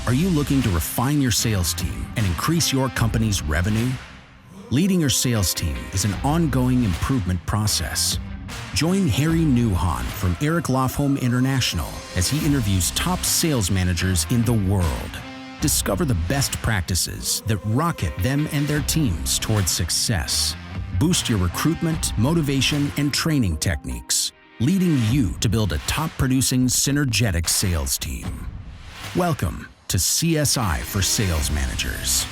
Are you looking to refine your sales team and increase your company's revenue? Leading your sales team is an ongoing improvement process. Join Harry Newhan from Eric Lofholm International as he interviews top sales managers in the world. Discover the best practices that rocket them and their teams towards success. Boost your recruitment, motivation, and training techniques, leading you to build a top-producing, synergetic sales team. Welcome to CSI for Sales Managers.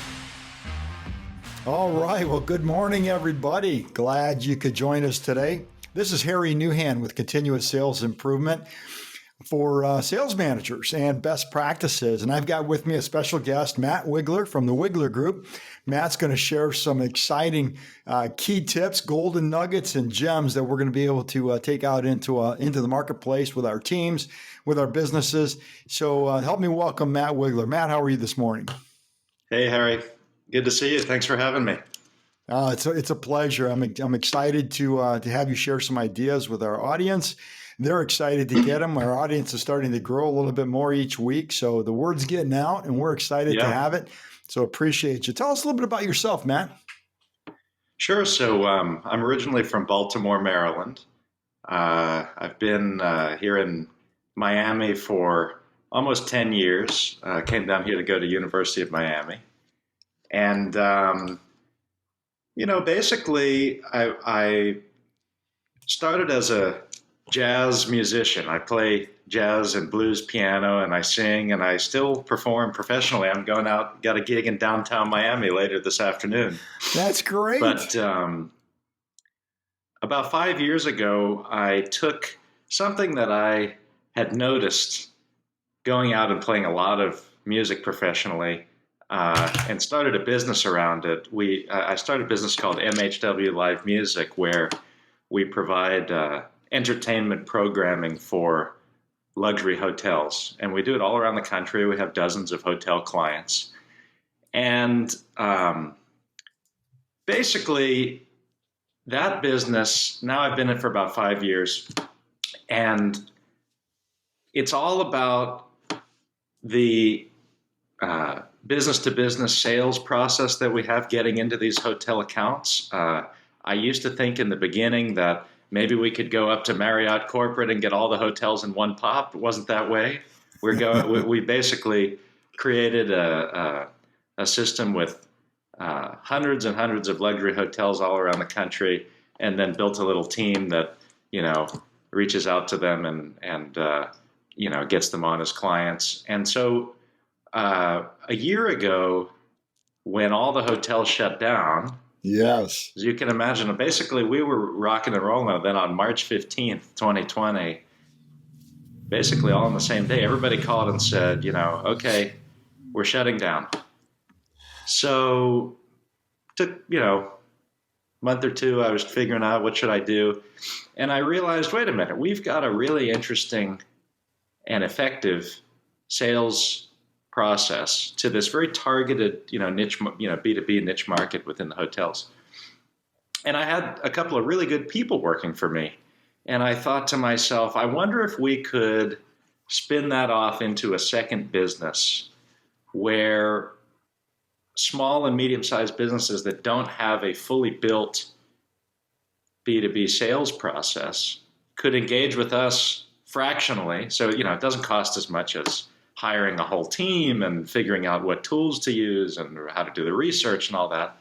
All right. Well, good morning, everybody. Glad you could join us today. This is Harry Newhan with Continuous Sales Improvement for sales managers and best practices. And I've got with me a special guest, Matt Wigler from the Wigler Group. Matt's going to share some exciting key tips, golden nuggets, and gems that we're going to be able to take out into the marketplace with our teams, with our businesses. So help me welcome Matt Wigler. Matt, how are you this morning? Hey, Harry. Good to see you. Thanks for having me. It's a pleasure. I'm excited to have you share some ideas with our audience. They're excited to get them. Our audience is starting to grow a little bit more each week. So the word's getting out and we're excited to have it. So appreciate you. Tell us a little bit about yourself, Matt. Sure. So I'm originally from Baltimore, Maryland. I've been here in Miami for almost 10 years. Came down here to go to University of Miami. And, basically I started as a jazz musician. I play jazz and blues piano, and I sing, and I still perform professionally. I'm going out, got a gig in downtown Miami later this afternoon. That's great. But about 5 years ago, I took something that I had noticed going out and playing a lot of music professionally, and started a business around it. I started a business called MHW Live Music, where we provide entertainment programming for luxury hotels. And we do it all around the country. We have dozens of hotel clients. And basically, that business, now I've been in it for about 5 years, and it's all about the business-to-business sales process that we have getting into these hotel accounts. I used to think in the beginning that maybe we could go up to Marriott Corporate and get all the hotels in one pop. It wasn't that way. We basically created a system with hundreds and hundreds of luxury hotels all around the country, and then built a little team that reaches out to them and gets them on as clients. And so a year ago, when all the hotels shut down, yes, as you can imagine, basically we were rocking and rolling. Then on March 15th, 2020, basically all on the same day, everybody called and said, okay, we're shutting down. So took, month or two, I was figuring out what should I do. And I realized, wait a minute, we've got a really interesting and effective sales process to this very targeted, niche, B2B niche market within the hotels. And I had a couple of really good people working for me. And I thought to myself, I wonder if we could spin that off into a second business where small and medium-sized businesses that don't have a fully built B2B sales process could engage with us fractionally. So, it doesn't cost as much as hiring a whole team and figuring out what tools to use and how to do the research and all that.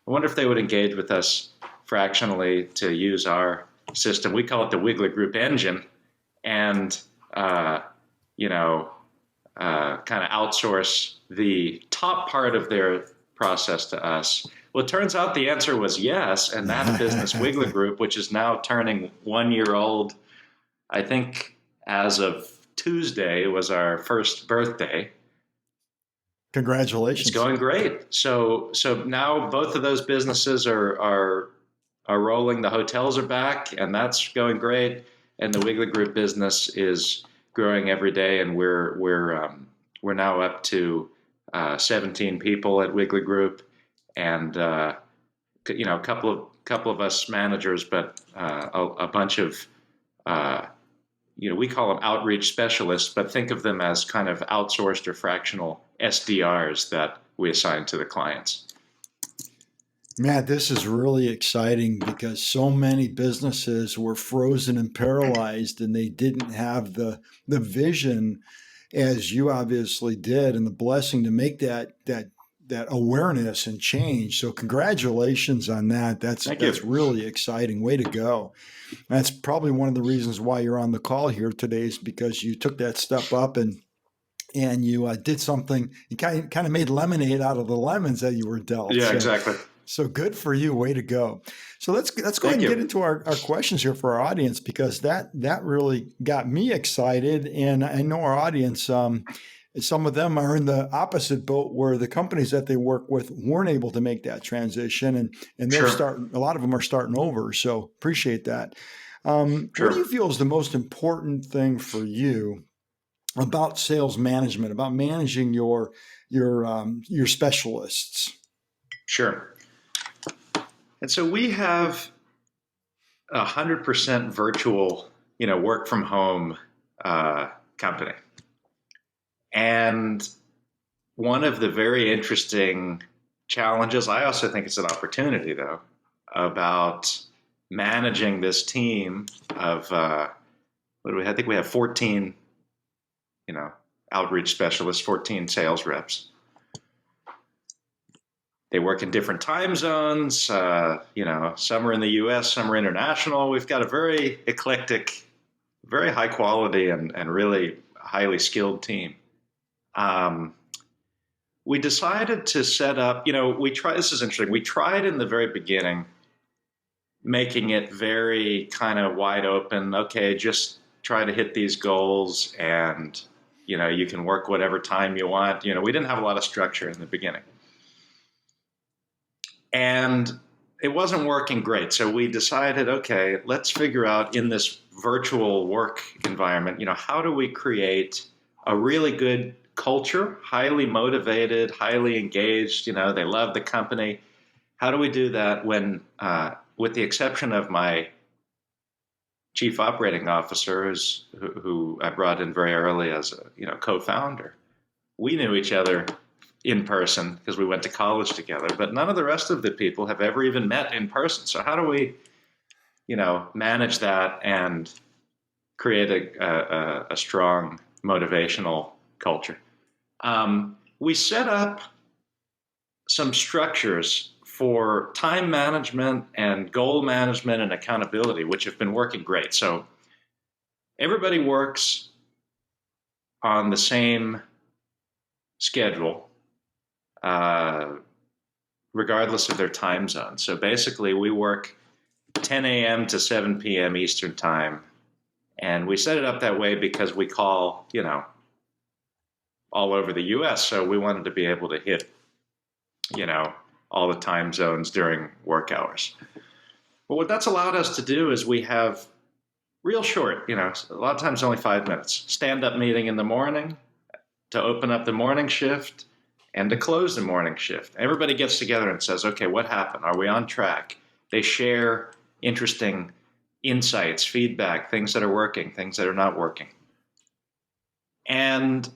I wonder if they would engage with us fractionally to use our system. We call it the Wigler Group Engine, and kind of outsource the top part of their process to us. Well, it turns out the answer was yes, and that business, Wigler Group, which is now turning 1 year old, I think as of Tuesday was our first birthday. Congratulations. It's going great. So now both of those businesses are rolling. The hotels are back, and that's going great. And the Wigler Group business is growing every day, and we're now up to 17 people at Wigler Group, and a couple of us managers, but a bunch of we call them outreach specialists, but think of them as kind of outsourced or fractional SDRs that we assign to the clients. Matt, this is really exciting because so many businesses were frozen and paralyzed, and they didn't have the vision as you obviously did, and the blessing to make that awareness and change. So congratulations on that. That's really exciting. Way to go. That's probably one of the reasons why you're on the call here today, is because you took that step up and you did something. You kind of made lemonade out of the lemons that you were dealt. Yeah, exactly. So good for you. Way to go. So let's go ahead and get into our questions here for our audience, because that really got me excited. And I know our audience, some of them are in the opposite boat, where the companies that they work with weren't able to make that transition, and they're starting. A lot of them are starting over. So appreciate that. What do you feel is the most important thing for you about sales management, about managing your specialists? Sure. And so we have 100% virtual, work from home company. And one of the very interesting challenges, I also think it's an opportunity though, about managing this team of, I think we have 14, outreach specialists, 14 sales reps. They work in different time zones. Some are in the U.S., some are international. We've got a very eclectic, very high quality, and really highly skilled team. We decided to set up, this is interesting. We tried in the very beginning making it very kind of wide open. Okay, just try to hit these goals, and, you can work whatever time you want. We didn't have a lot of structure in the beginning. And it wasn't working great. So we decided, okay, let's figure out in this virtual work environment, how do we create a really good culture, highly motivated, highly engaged, they love the company. How do we do that when, with the exception of my chief operating officer, who I brought in very early as a co-founder, we knew each other in person because we went to college together, but none of the rest of the people have ever even met in person. So how do we, manage that and create a strong motivational culture? We set up some structures for time management and goal management and accountability, which have been working great. So everybody works on the same schedule, regardless of their time zone. So basically we work 10 a.m. to 7 p.m. Eastern time. And we set it up that way because we call, all over the U.S. So we wanted to be able to hit, all the time zones during work hours. But what that's allowed us to do is we have real short, a lot of times only 5 minutes, stand-up meeting in the morning to open up the morning shift and to close the morning shift. Everybody gets together and says, okay, what happened? Are we on track? They share interesting insights, feedback, things that are working, things that are not working. And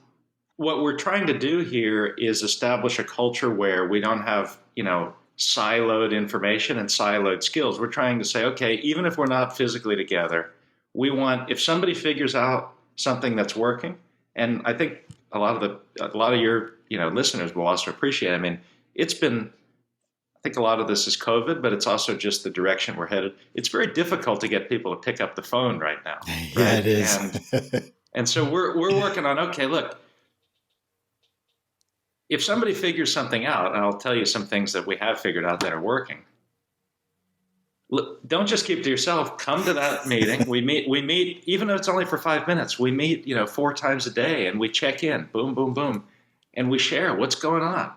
what we're trying to do here is establish a culture where we don't have, siloed information and siloed skills. We're trying to say, okay, even if we're not physically together, we want, if somebody figures out something that's working, and I think a lot of your listeners will also appreciate. I mean, it's been, I think a lot of this is COVID, but it's also just the direction we're headed. It's very difficult to get people to pick up the phone right now. Right? Yeah, it is. And so we're working on, okay, look, if somebody figures something out, and I'll tell you some things that we have figured out that are working. Look, don't just keep to yourself. Come to that meeting. We meet, even though it's only for 5 minutes. We meet, 4 times a day, and we check in. Boom, boom, boom, and we share what's going on.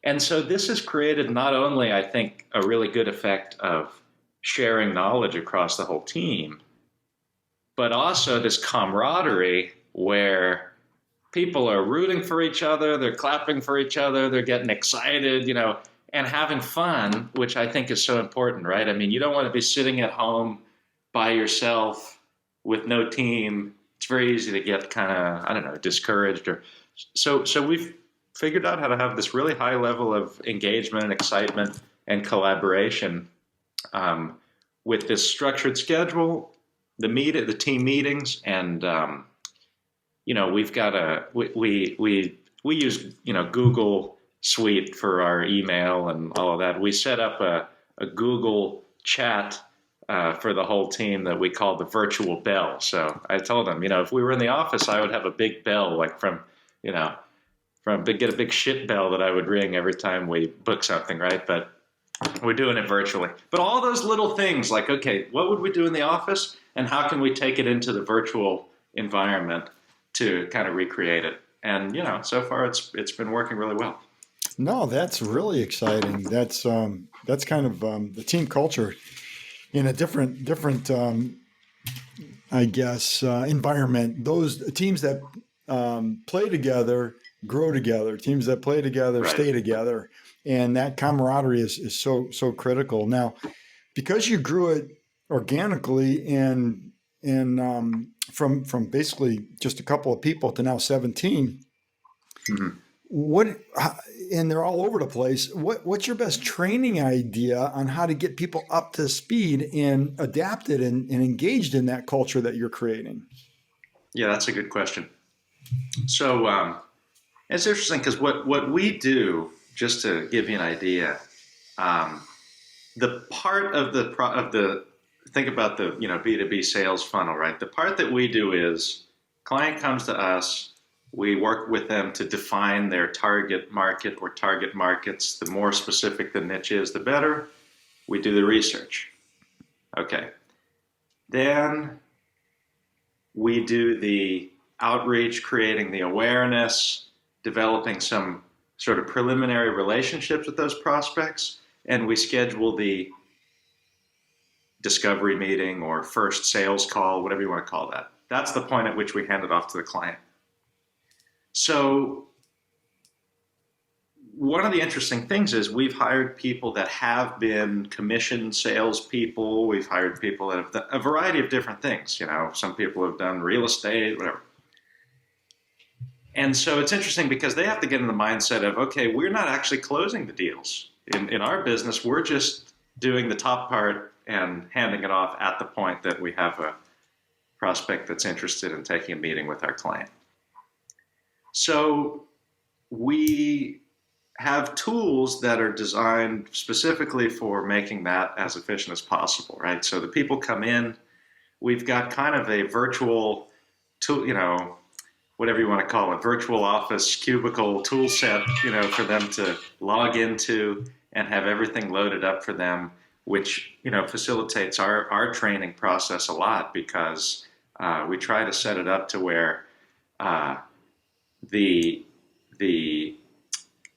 And so this has created not only, I think, a really good effect of sharing knowledge across the whole team, but also this camaraderie where people are rooting for each other, they're clapping for each other, they're getting excited, and having fun, which I think is so important, right? I mean, you don't want to be sitting at home by yourself with no team. It's very easy to get kind of, discouraged. So we've figured out how to have this really high level of engagement and excitement and collaboration with this structured schedule, the team meetings, and we've got we use Google Suite for our email and all of that. We set up a Google chat for the whole team that we call the virtual bell. So I told them, if we were in the office, I would have a big bell, like get a big shit bell that I would ring every time we book something, right? But we're doing it virtually. But all those little things, like, okay, what would we do in the office, and how can we take it into the virtual environment to kind of recreate it? And so far it's been working really well. No, that's really exciting. That's kind of the team culture in a different I guess environment. Those teams that play together grow together. Teams that play together Right. stay together, and that camaraderie is so critical. Now, because you grew it organically and from basically just a couple of people to now 17. Mm-hmm. And they're all over the place. What's your best training idea on how to get people up to speed and adapted and engaged in that culture that you're creating? Yeah, that's a good question. So it's interesting because what we do, just to give you an idea, the part of the think about the B2B sales funnel, right? The part that we do is client comes to us. We work with them to define their target market or target markets. The more specific the niche is, the better. We do the research. Okay. Then we do the outreach, creating the awareness, developing some sort of preliminary relationships with those prospects, and we schedule the discovery meeting or first sales call, whatever you want to call that. That's the point at which we hand it off to the client. So one of the interesting things is we've hired people that have been commission salespeople. We've hired people that have done a variety of different things. Some people have done real estate, whatever. And so it's interesting because they have to get in the mindset of, okay, we're not actually closing the deals. In our business, we're just doing the top part and handing it off at the point that we have a prospect that's interested in taking a meeting with our client. So we have tools that are designed specifically for making that as efficient as possible, right? So the people come in, we've got kind of a virtual tool, whatever you want to call it, virtual office cubicle tool set, for them to log into and have everything loaded up for them, which, facilitates our training process a lot because we try to set it up to where the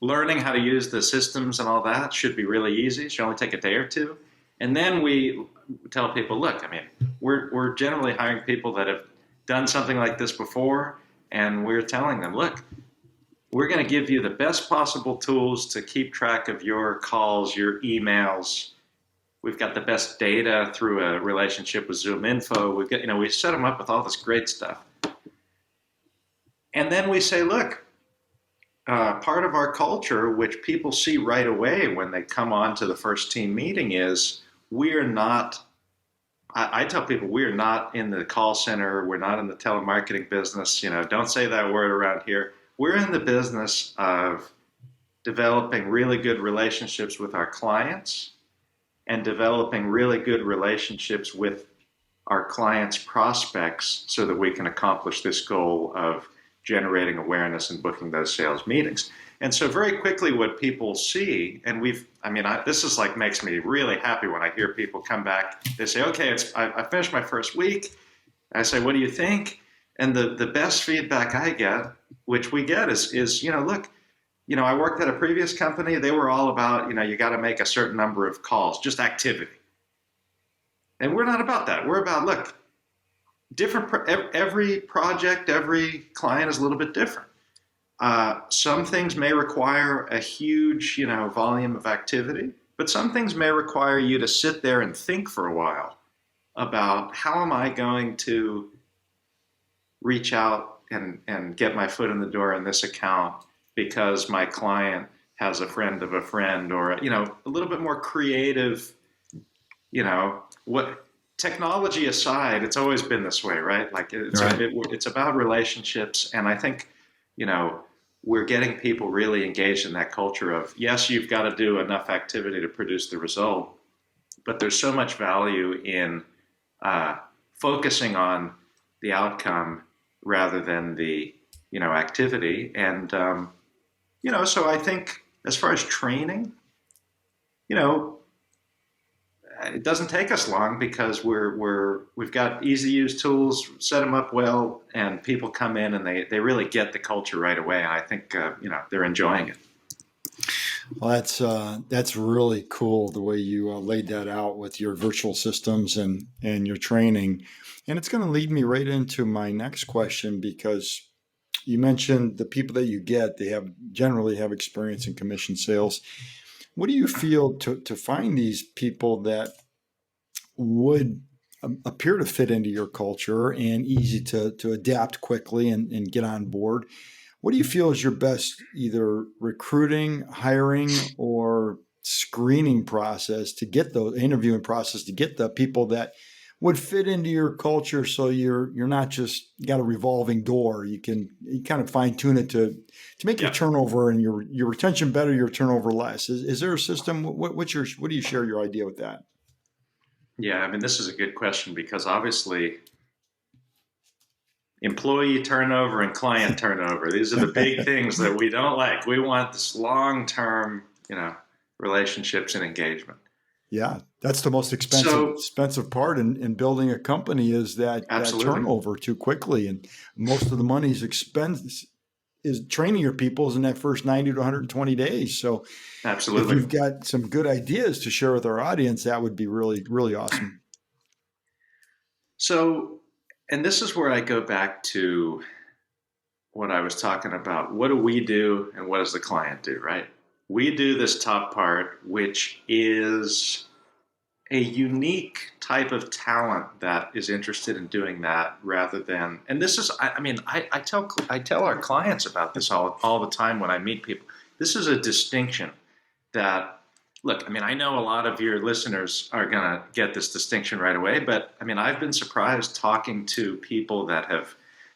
learning how to use the systems and all that should be really easy. It should only take a day or two. And then we tell people, look, we're generally hiring people that have done something like this before, and we're telling them, look, we're going to give you the best possible tools to keep track of your calls, your emails. We've got the best data through a relationship with Zoom Info. We've got, we set them up with all this great stuff. And then we say, look, part of our culture, which people see right away when they come on to the first team meeting, is we're not, I tell people, we're not in the call center. We're not in the telemarketing business. Don't say that word around here. We're in the business of developing really good relationships with our clients and developing really good relationships with our clients' prospects so that we can accomplish this goal of generating awareness and booking those sales meetings. And so very quickly what people see, and this is like makes me really happy when I hear people come back. They say, okay, I finished my first week. I say, what do you think? And the best feedback I get, which we get is look, I worked at a previous company. They were all about, you got to make a certain number of calls, just activity. And we're not about that. We're about, look, every project, every client is a little bit different. Some things may require a huge, volume of activity, but some things may require you to sit there and think for a while about how am I going to reach out and get my foot in the door in this account because my client has a friend of a friend, or, you know, a little bit more creative, you know, what technology aside, it's always been this way, right? Like Right. it's about relationships. And I think, you know, we're getting people really engaged in that culture of, yes, you've got to do enough activity to produce the result, but there's so much value in uh, focusing on the outcome rather than the, you know, activity. And, you know, so I think as far as training, you know, it doesn't take us long because we've got easy to use tools, set them up well, and people come in and they really get the culture right away. And I think you know, they're enjoying it. Well, that's really cool the way you laid that out with your virtual systems and your training, and it's going to lead me right into my next question because you mentioned the people that you get, they have generally have experience in commission sales. What do you feel to find these people that would appear to fit into your culture and easy to adapt quickly and get on board? What do you feel is your best either recruiting, hiring, or screening process to get those interviewing process to get the people that would fit into your culture so you're not just got a revolving door. You kind of fine tune it to make your Yeah. turnover and your retention better, your turnover less. Is there a system? What do you share your idea with that? Yeah, I mean, this is a good question because obviously employee turnover and client turnover, these are the big things that we don't like. We want this long-term, you know, relationships and engagement. Yeah, that's the most So expensive part in building a company is that absolutely, turnover too quickly, and most of the money's expense is training your people is in that first 90 to 120 days. So if absolutely. you've got some good ideas to share with our audience, that would be really, really awesome. So, and this is where I go back to what I was talking about. What do we do and what does the client do, right? We do this top part, which is a unique type of talent that is interested in doing that rather than, and this is, I mean, I tell our clients about this all the time when I meet people. This is a distinction that, look, I mean, I know a lot of your listeners are going to get this distinction right away, but I mean, I've been surprised talking to people that have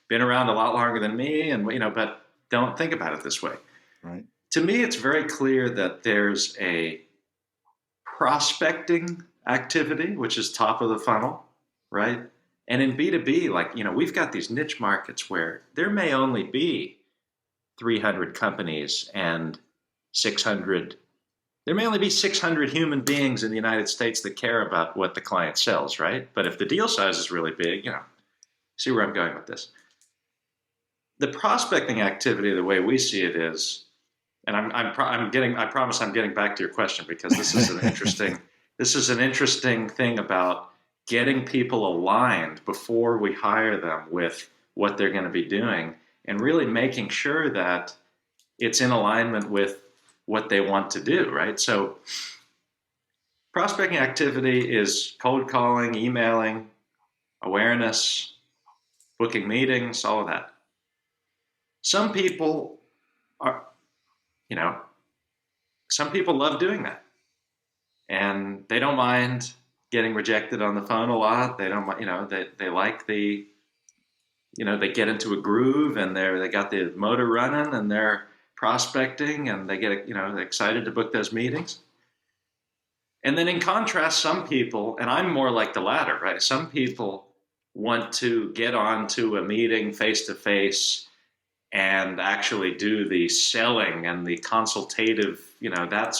been around a lot longer than me and, you know, but don't think about it this way. Right. To me, it's very clear that there's a prospecting activity, which is top of the funnel, right? And in B2B, like, you know, we've got these niche markets where there may only be 300 companies and 600, there may only be 600 human beings in the United States that care about what the client sells, right? But if the deal size is really big, you know, see where I'm going with this. The prospecting activity, the way we see it is, and I promise I'm getting back to your question because this is an interesting thing about getting people aligned before we hire them with what they're going to be doing and really making sure that it's in alignment with what they want to do, right? So prospecting activity is cold calling, emailing, awareness, booking meetings, all of that. Some people are, you know, some people love doing that and they don't mind getting rejected on the phone a lot. They don't, you know, they like the, you know, they get into a groove and they got the motor running and they're prospecting and they get, you know, excited to book those meetings. And then in contrast, some people, and I'm more like the latter, right? Some people want to get onto a meeting face to face and actually do the selling and the consultative, you know, that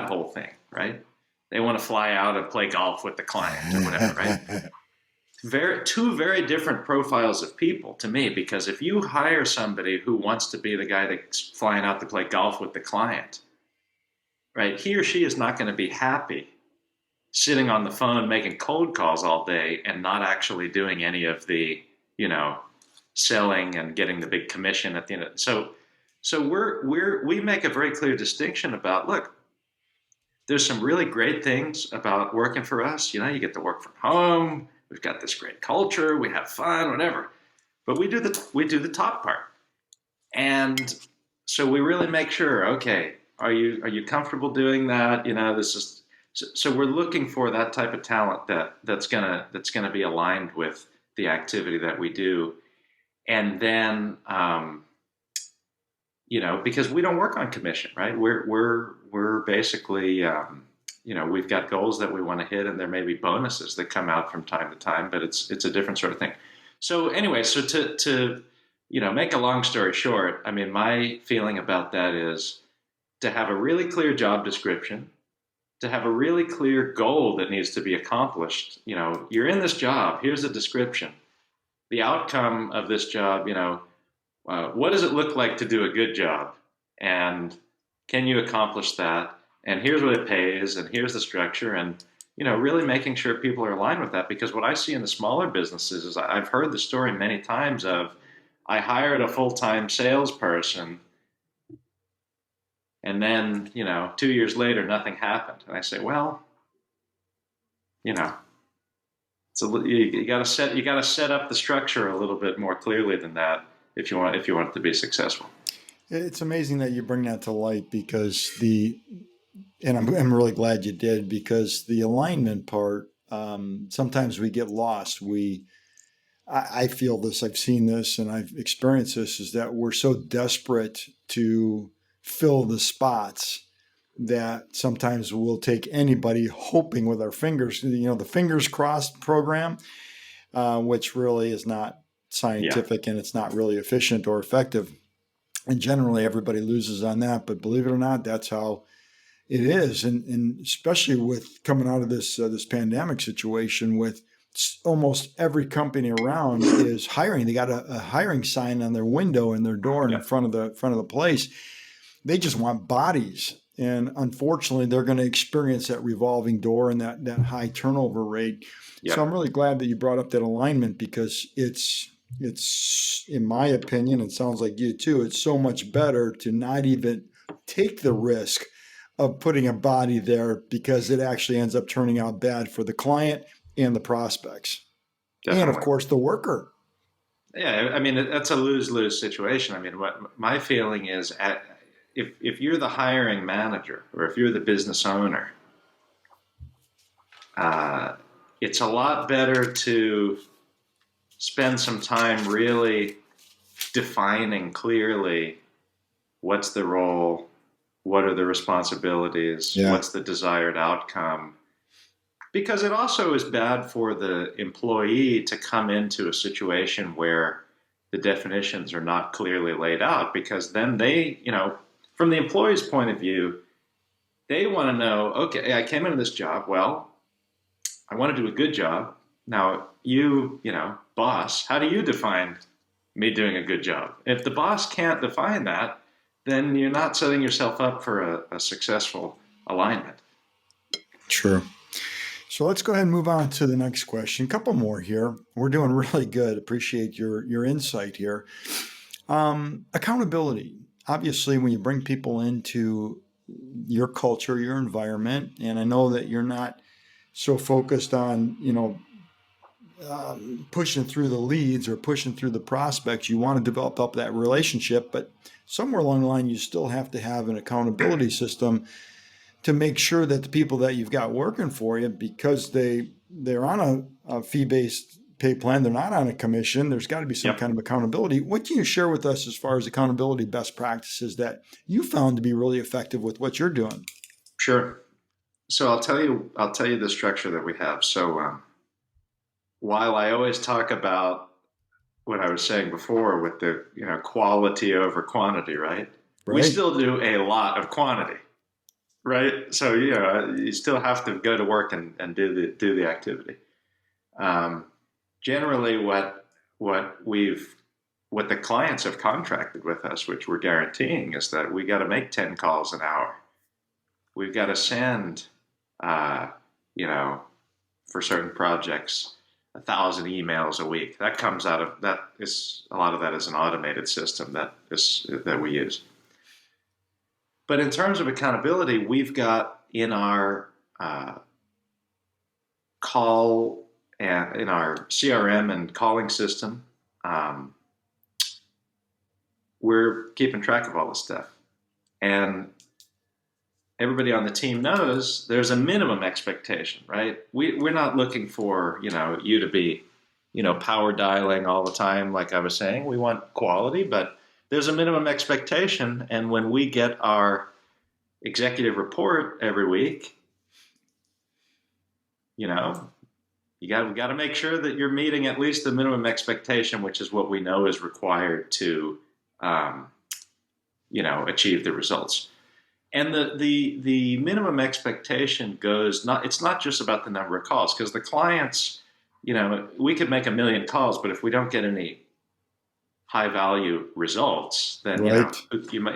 whole thing, right? They want to fly out and play golf with the client or whatever, right? Two very different profiles of people to me, because if you hire somebody who wants to be the guy that's flying out to play golf with the client, right? He or she is not going to be happy sitting on the phone making cold calls all day and not actually doing any of the, you know, selling and getting the big commission at the end of it. So we make a very clear distinction about, look, there's some really great things about working for us. You know, you get to work from home. We've got this great culture. We have fun, whatever. But we do the top part. And so we really make sure, okay, are you comfortable doing that? This is so we're looking for that type of talent that's gonna be aligned with the activity that we do, and then because we don't work on commission, right? We're basically we've got goals that we want to hit, and there may be bonuses that come out from time to time, but it's a different sort of thing. So anyway, so to make a long story short, I mean, my feeling about that is to have a really clear job description, to have a really clear goal that needs to be accomplished. You're in this job. Here's a description. The outcome of this job, what does it look like to do a good job? And can you accomplish that? And here's what it pays, and here's the structure, and really making sure people are aligned with that. Because what I see in the smaller businesses is I've heard the story many times of I hired a full-time salesperson, and then 2 years later nothing happened, and I say, well, you know, so you got to set up the structure a little bit more clearly than that if you want it to be successful. It's amazing that you bring that to light because and I'm really glad you did because the alignment part, sometimes we get lost. I feel this, I've seen this, and I've experienced this, is that we're so desperate to fill the spots that sometimes we'll take anybody hoping with our fingers, the fingers crossed program, which really is not Yeah, scientific and it's not really efficient or effective. And generally everybody loses on that, but believe it or not, that's how it is. And especially with coming out of this pandemic situation with almost every company around is hiring. They got a hiring sign on their window and their door in yeah, front of the place. They just want bodies. And unfortunately, they're going to experience that revolving door and that high turnover rate. So yeah. I'm really glad that you brought up that alignment because it's in my opinion, it sounds like you too, it's so much better to not even take the risk of putting a body there because it actually ends up turning out bad for the client and the prospects. And of Definitely. course, the worker. Yeah, I mean that's a lose-lose situation. I mean, what my feeling is, if you're the hiring manager or if you're the business owner, uh, it's a lot better to spend some time really defining clearly what's the role, what are the responsibilities, Yeah, what's the desired outcome. Because it also is bad for the employee to come into a situation where the definitions are not clearly laid out, because then from the employee's point of view, they want to know, okay, I came into this job, well, I want to do a good job. Now, boss, how do you define me doing a good job? If the boss can't define that, then you're not setting yourself up for a successful alignment. sure. So let's go ahead and move on to the next question. A couple more here. We're doing really good. Appreciate your insight here. Accountability. Obviously, when you bring people into your culture, your environment, and I know that you're not so focused on, pushing through the leads or pushing through the prospects. You want to develop up that relationship, but somewhere along the line, you still have to have an accountability system to make sure that the people that you've got working for you, because they're on a fee-based pay plan, they're not on a commission, there's got to be some Yep, kind of accountability. What can you share with us as far as accountability best practices that you found to be really effective with what you're doing? sure. So I'll tell you the structure that we have. So while I always talk about what I was saying before with the quality over quantity, right? We Right? still do a lot of quantity, right? So you still have to go to work and do the activity. Um, Generally, what the clients have contracted with us, which we're guaranteeing, is that we got to make 10 calls an hour. We've got to send, uh, you know, for certain projects, 1,000 emails a week. That comes out of that is a lot of that is an automated system that we use. But in terms of accountability, we've got in our call and in our CRM and calling system, um, we're keeping track of all this stuff. And everybody on the team knows there's a minimum expectation, right? We're not looking for, you to be, power dialing all the time, like I was saying. We want quality, but there's a minimum expectation. And when we get our executive report every week, we got to make sure that you're meeting at least the minimum expectation, which is what we know is required to, achieve the results. And the minimum expectation goes it's not just about the number of calls, because the clients, we could make 1 million calls, but if we don't get any high value results, then Right.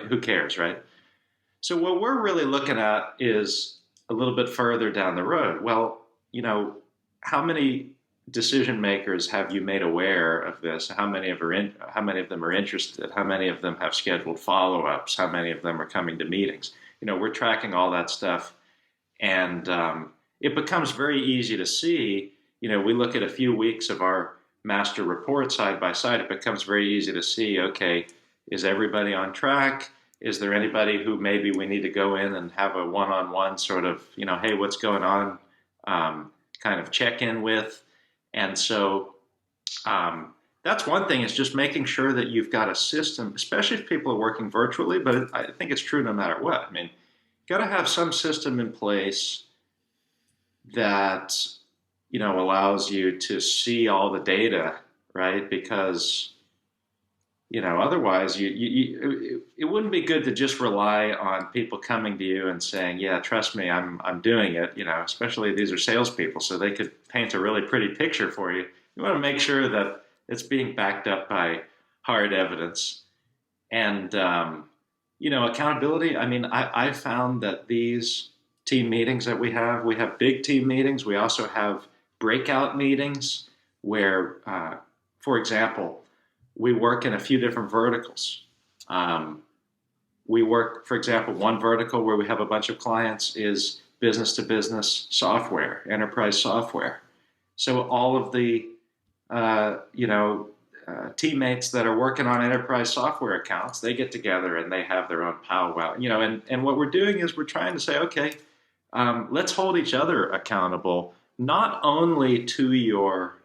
Who cares, right? So what we're really looking at is a little bit further down the road. Well, how many decision makers have you made aware of this? How many of them are interested? How many of them have scheduled follow-ups? How many of them are coming to meetings? We're tracking all that stuff, and it becomes very easy to see. We look at a few weeks of our master report side by side. It becomes very easy to see, okay, is everybody on track? Is there anybody who maybe we need to go in and have a one-on-one sort of, hey, what's going on, kind of check in with? And so that's one thing, is just making sure that you've got a system, especially if people are working virtually, but I think it's true no matter what. I mean, you've got to have some system in place that, allows you to see all the data, right? Because, otherwise it wouldn't be good to just rely on people coming to you and saying, yeah, trust me, I'm doing it, especially these are salespeople, so they could paint a really pretty picture for you. You want to make sure that it's being backed up by hard evidence. And, accountability. I mean, I found that these team meetings that we have big team meetings. We also have breakout meetings where, for example, we work in a few different verticals. We work, for example, one vertical where we have a bunch of clients is business-to-business software, enterprise software. So all of the, teammates that are working on enterprise software accounts, they get together and they have their own powwow. And what we're doing is we're trying to say, okay, let's hold each other accountable, not only to your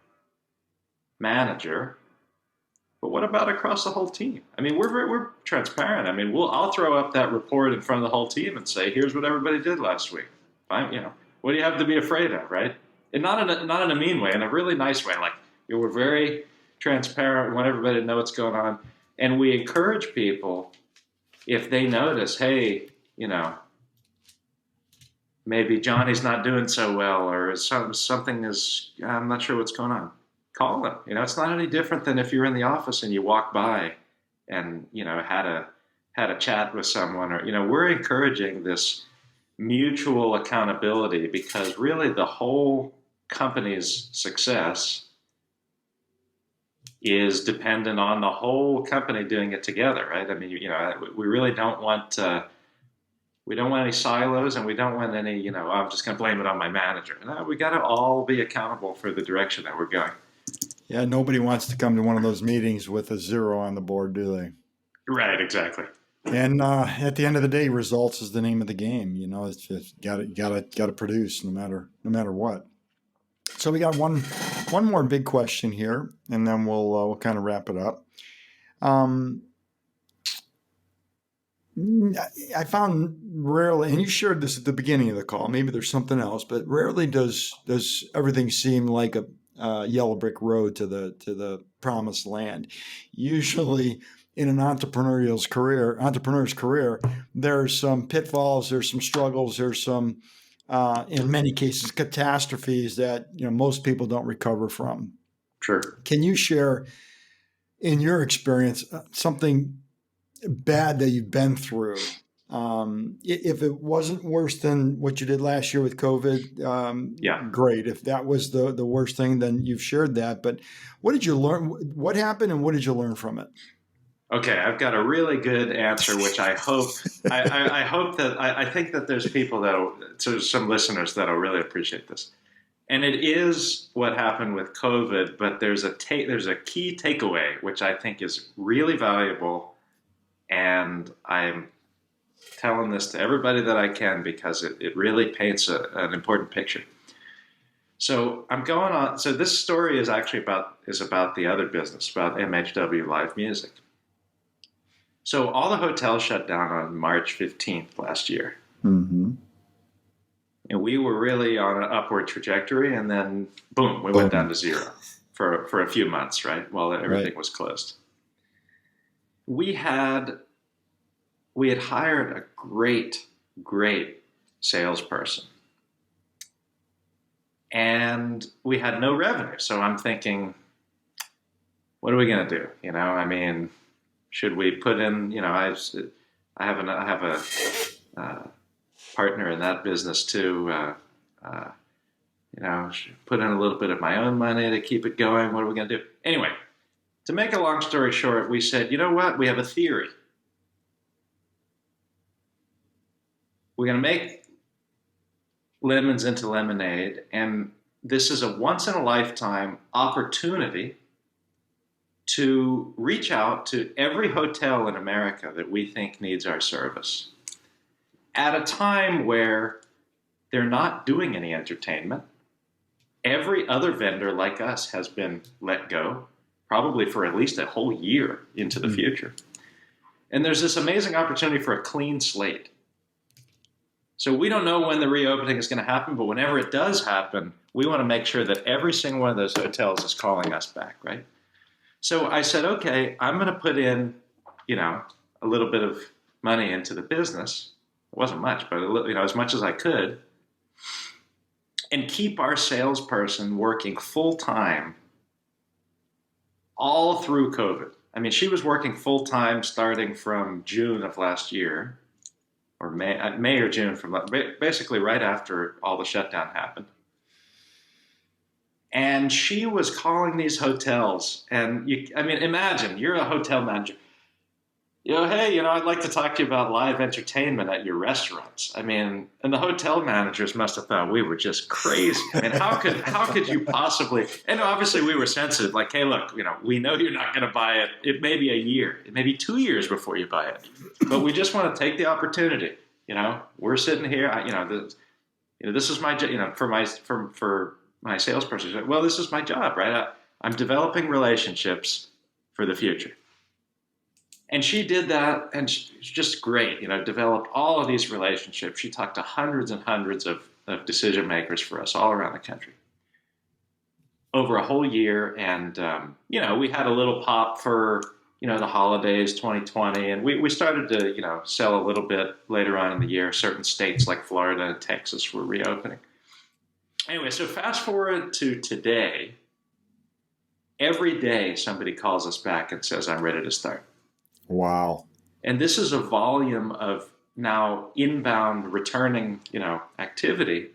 manager, but what about across the whole team? I mean, we're transparent. I mean, I'll throw up that report in front of the whole team and say, here's what everybody did last week. Fine, what do you have to be afraid of, right? And not in a mean way, in a really nice way. Like, we're very transparent. We want everybody to know what's going on, and we encourage people, if they notice, hey, maybe Johnny's not doing so well, or something is, I'm not sure what's going on. Call them. It's not any different than if you're in the office and you walk by and, had a chat with someone, or, we're encouraging this mutual accountability, because really the whole company's success is dependent on the whole company doing it together, right? I mean, we really don't want, we don't want any silos, and we don't want any, I'm just going to blame it on my manager. No, we got to all be accountable for the direction that we're going. Yeah, nobody wants to come to one of those meetings with a 0 on the board, do they? Right, exactly. And at the end of the day, results is the name of the game. It's just got to produce no matter what. So we got one more big question here, and then we'll kind of wrap it up. I found rarely, and you shared this at the beginning of the call, maybe there's something else, but rarely does everything seem like a yellow brick road to the promised land. Usually in an entrepreneur's career, there's some pitfalls, there's some struggles, there's some, in many cases, catastrophes that most people don't recover from. Sure. Can you share, in your experience, something bad that you've been through? If it wasn't worse than what you did last year with COVID, yeah, great. If that was the worst thing, then you've shared that. But what did you learn? What happened, and what did you learn from it? Okay, I've got a really good answer, which I hope I think that there's people some listeners that'll really appreciate this. And it is what happened with COVID, but there's a key takeaway which I think is really valuable And I'm telling this to everybody that I can because it really paints an important picture. So I'm going on. So this story is actually about the other business, about MHW Live Music. So all the hotels shut down on March 15th last year. Mm-hmm. And we were really on an upward trajectory, and then boom, we went down to zero for a few months, right? While everything was closed. We had hired a great salesperson, and we had no revenue. So I'm thinking, what are we going to do? You know, I mean, should we put in? You know, I have a partner in that business too. You know, put in a little bit of my own money to keep it going. What are we going to do? Anyway, to make a long story short, we said, you know what? We have a theory. We're going to make lemons into lemonade, and this is a once-in-a-lifetime opportunity to reach out to every hotel in America that we think needs our service at a time where they're not doing any entertainment. Every other vendor like us has been let go, probably for at least a whole year into the future. And there's this amazing opportunity for a clean slate. So we don't know when the reopening is going to happen, but whenever it does happen, we want to make sure that every single one of those hotels is calling us back, right? So I said, okay, I'm going to put in, you know, a little bit of money into the business. It wasn't much, but you know, as much as I could, and keep our salesperson working full time all through COVID. I mean, she was working full time starting from June of last year, or May or June, from basically right after all the shutdown happened. And she was calling these hotels, and I mean, imagine you're a hotel manager. You know, hey, you know, I'd like to talk to you about live entertainment at your restaurants. I mean, and the hotel managers must have thought we were just crazy. I mean, how could you possibly? And obviously, we were sensitive. Like, hey, look, you know, we know you're not going to buy it. It may be a year, it may be 2 years before you buy it, but we just want to take the opportunity. You know, we're sitting here. This is my, you know, for my salesperson. Well, this is my job, right? I'm developing relationships for the future. And she did that, and she's just great, you know, developed all of these relationships. She talked to hundreds and hundreds of decision makers for us all around the country over a whole year. And, you know, we had a little pop for, you know, the holidays, 2020. And we started to, you know, sell a little bit later on in the year. Certain states like Florida and Texas were reopening. Anyway, so fast forward to today. Every day somebody calls us back and says, I'm ready to start. Wow. And this is a volume of now inbound returning, you know, activity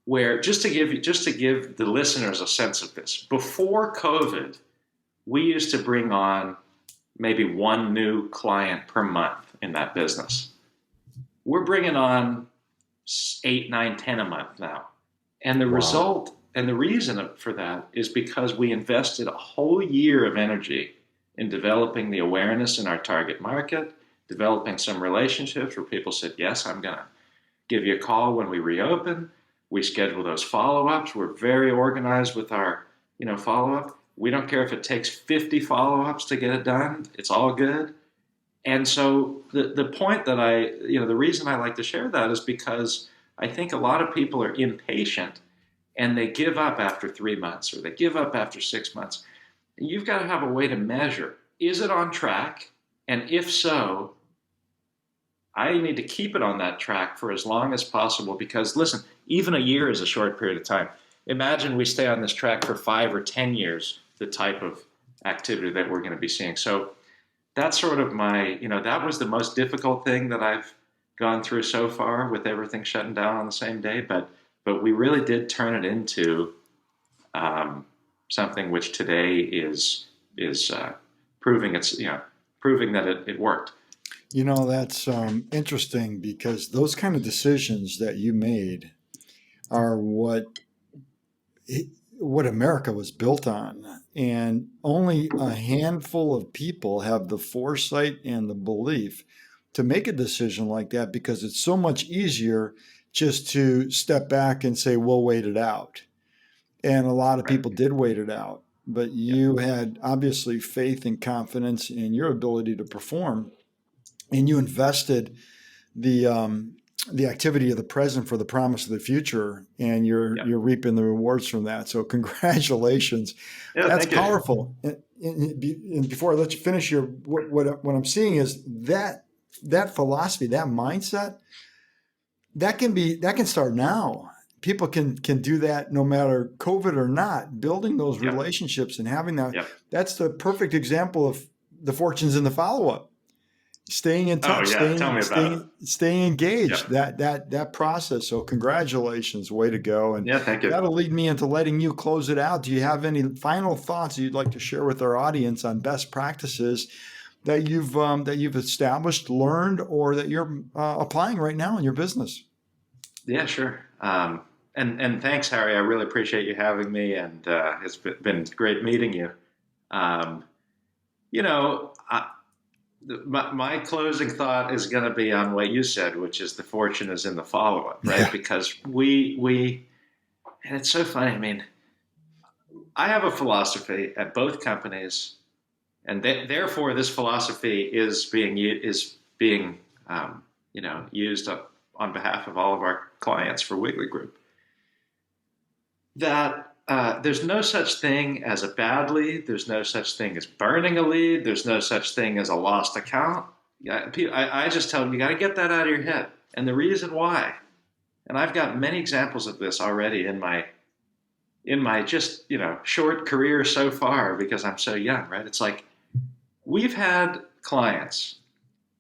where just to give the listeners a sense of this, before COVID, we used to bring on maybe one new client per month in that business. We're bringing on 8, 9, 10 a month now. And the result and the reason for that is because we invested a whole year of energy in developing the awareness in our target market, developing some relationships where people said, yes, I'm going to give you a call when we reopen. We schedule those follow-ups. We're very organized with our, you know, follow-up. We don't care if it takes 50 follow-ups to get it done. It's all good. And so the point that the reason I like to share that is because I think a lot of people are impatient and they give up after 3 months or they give up after 6 months. You've got to have a way to measure, is it on track? And if so, I need to keep it on that track for as long as possible because, listen, even a year is a short period of time. Imagine we stay on this track for 5 or 10 years, the type of activity that we're going to be seeing. So that's sort of that was the most difficult thing that I've gone through so far with everything shutting down on the same day. But we really did turn it into something which today is proving that it worked. You know, that's interesting because those kind of decisions that you made are what what America was built on. And only a handful of people have the foresight and the belief to make a decision like that, because it's so much easier just to step back and say, we'll wait it out. And a lot of Right. people did wait it out. But Yeah. you had obviously faith and confidence in your ability to perform, and you invested the activity of the present for the promise of the future, and you're reaping the rewards from that. So congratulations. Yeah, That's thank you. powerful. And before I let you finish here, what I'm seeing is that philosophy, that mindset, that can start now. People can do that no matter COVID or not. Building those Yep. relationships and having that. Yep. That's the perfect example of the fortunes in the follow up. Staying in touch, Oh yeah, tell me about it. staying engaged. Yep. That process. So congratulations, way to go. And Yeah, thank you. that'll lead me into letting you close it out. Do you have any final thoughts you'd like to share with our audience on best practices that you've established, learned, or that you're applying right now in your business? Yeah, sure. And thanks, Harry. I really appreciate you having me, and it's been great meeting you. Um, you know, my closing thought is going to be on what you said, which is the fortune is in the follow-up, right? Yeah. Because and it's so funny. I mean, I have a philosophy at both companies, and therefore this philosophy is being used on behalf of all of our clients for Wigler Group. That there's no such thing as a bad lead. There's no such thing as burning a lead. There's no such thing as a lost account. I just tell them, you got to get that out of your head. And the reason why, and I've got many examples of this already in my just, short career so far, because I'm so young, right? It's like we've had clients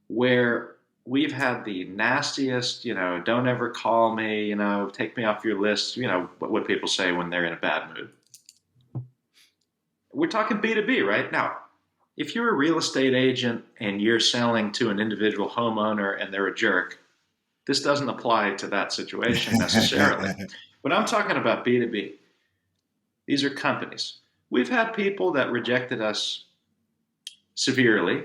where we've had the nastiest, don't ever call me, take me off your list, what people say when they're in a bad mood. We're talking B2B, right? Now, if you're a real estate agent and you're selling to an individual homeowner and they're a jerk, this doesn't apply to that situation necessarily. But I'm talking about B2B. These are companies. We've had people that rejected us severely,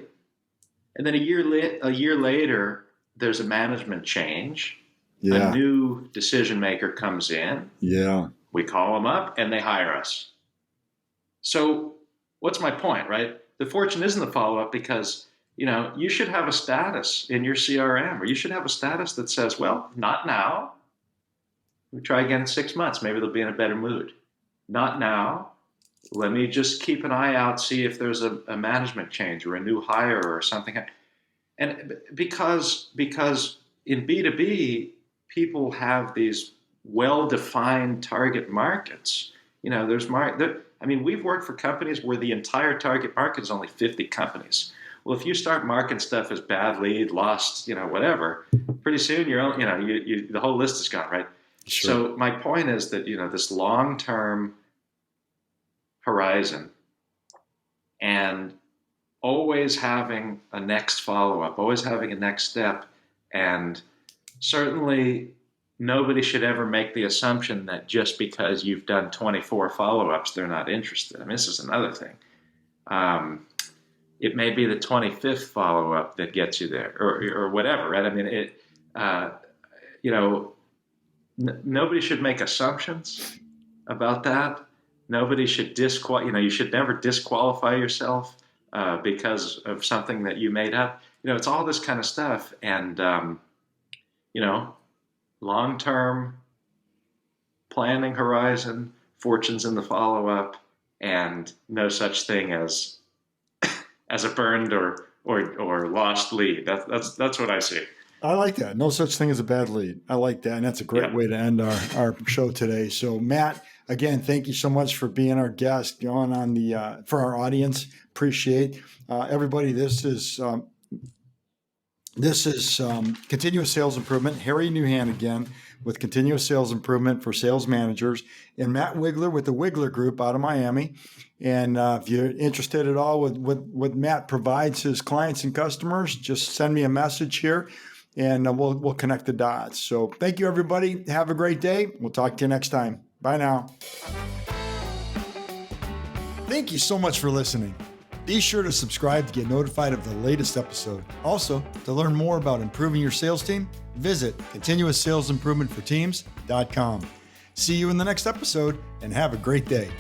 and then a year later, there's a management change. Yeah. A new decision maker comes in. Yeah. We call them up, and they hire us. So what's my point, right? The fortune isn't the follow-up, because you should have a status in your CRM, or you should have a status that says, well, not now. We try again in 6 months. Maybe they'll be in a better mood. Not now. Let me just keep an eye out, see if there's a management change or a new hire or something. And because in B2B, people have these well-defined target markets. We've worked for companies where the entire target market is only 50 companies. Well, if you start marking stuff as bad lead, lost, whatever, pretty soon the whole list is gone, right? Sure. So my point is that this long-term horizon, and always having a next follow-up, always having a next step, and certainly nobody should ever make the assumption that just because you've done 24 follow-ups, they're not interested. This is another thing. It may be the 25th follow-up that gets you there, or whatever, right? Nobody should make assumptions about that. Nobody should you should never disqualify yourself because of something that you made up. It's all this kind of stuff. And, long-term planning horizon, fortunes in the follow-up, and no such thing as a burned or lost lead. That's what I see. I like that. No such thing as a bad lead. I like that. And that's a great way to end our show today. So Matt, again, thank you so much for being our guest, going on for our audience. Appreciate everybody. This is Continuous Sales Improvement. Harry Newhan again with Continuous Sales Improvement for Sales Managers, and Matt Wigler with the Wigler Group out of Miami. And if you're interested at all with what Matt provides his clients and customers, just send me a message here, and we'll connect the dots. So thank you, everybody. Have a great day. We'll talk to you next time. Bye now. Thank you so much for listening. Be sure to subscribe to get notified of the latest episode. Also, to learn more about improving your sales team, visit continuoussalesimprovementforteams.com. See you in the next episode and have a great day.